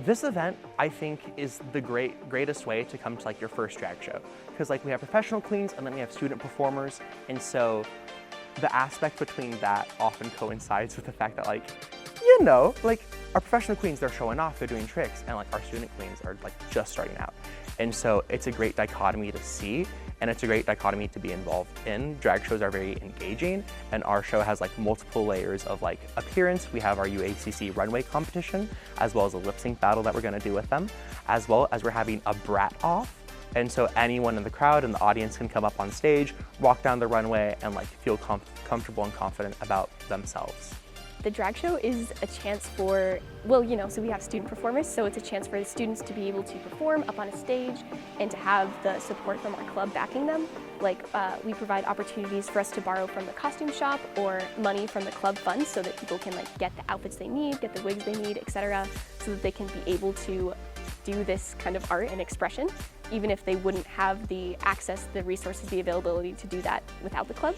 This event, I think, is the greatest way to come to like your first drag show. Because like we have professional queens and then we have student performers. And so the aspect between that often coincides with the fact that like, you know, like our professional queens, they're showing off, they're doing tricks, and like our student queens are like just starting out. And so it's a great dichotomy to see, and it's a great dichotomy to be involved in. Drag shows are very engaging, and our show has like multiple layers of like appearance. We have our UACC Runway Competition, as well as a lip sync battle that we're gonna do with them, as well as we're having a Brat Off. And so anyone in the crowd and the audience can come up on stage, walk down the runway, and like feel comfortable and confident about themselves. The drag show is a chance for, well, you know, so we have student performers, so it's a chance for the students to be able to perform up on a stage and to have the support from our club backing them. Like, we provide opportunities for us to borrow from the costume shop or money from the club funds so that people can like get the outfits they need, get the wigs they need, etc., so that they can be able to do this kind of art and expression, even if they wouldn't have the access, the resources, the availability to do that without the club.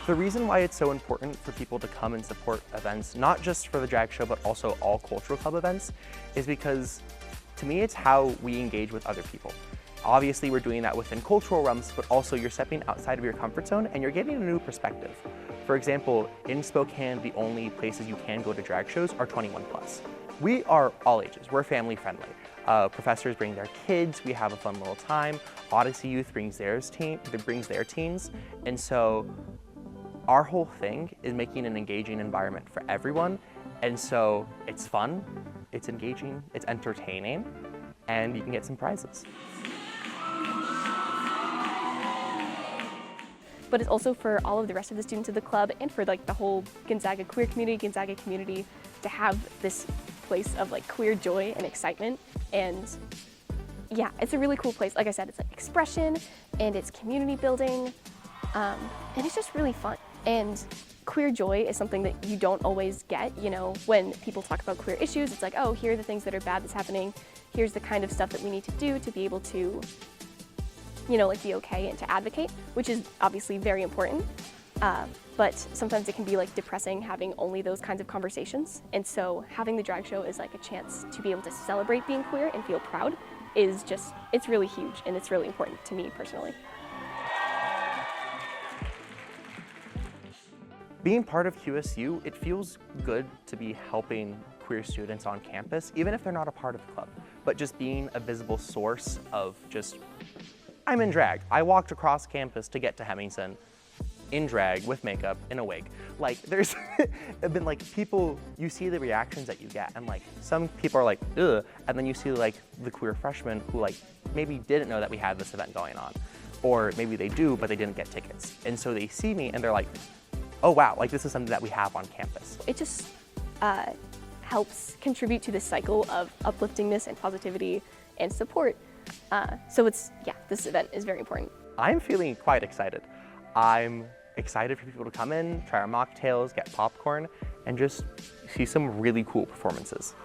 The reason why it's so important for people to come and support events, not just for the drag show, but also all cultural club events, is because to me, it's how we engage with other people. Obviously, we're doing that within cultural realms, but also you're stepping outside of your comfort zone and you're getting a new perspective. For example, in Spokane, the only places you can go to drag shows are 21 plus. We are all ages, we're family friendly. Professors bring their kids, we have a fun little time. Odyssey Youth brings their teens, and so our whole thing is making an engaging environment for everyone, and so it's fun, it's engaging, it's entertaining, and you can get some prizes. But it's also for all of the rest of the students of the club and for like the whole Gonzaga queer community, Gonzaga community, to have this place of like queer joy and excitement. And yeah, it's a really cool place. Like I said, it's like expression and it's community building, and it's just really fun. And queer joy is something that you don't always get, you know, when people talk about queer issues. It's like, oh, here are the things that are bad that's happening. Here's the kind of stuff that we need to do to be able to, you know, like be okay and to advocate, which is obviously very important. But sometimes it can be like depressing having only those kinds of conversations. And so having the drag show is like a chance to be able to celebrate being queer and feel proud is just, it's really huge and it's really important to me personally. Being part of QSU, it feels good to be helping queer students on campus, even if they're not a part of the club, but just being a visible source of just, I'm in drag. I walked across campus to get to Hemmingson in drag with makeup in a wig. Like there's been like people, you see the reactions that you get, and like some people are like, ugh, and then you see like the queer freshmen who like maybe didn't know that we had this event going on, or maybe they do, but they didn't get tickets. And so they see me and they're like, oh wow, like this is something that we have on campus. It just helps contribute to this cycle of upliftingness and positivity and support. So it's, yeah, this event is very important. I'm feeling quite excited. I'm excited for people to come in, try our mocktails, get popcorn, and just see some really cool performances.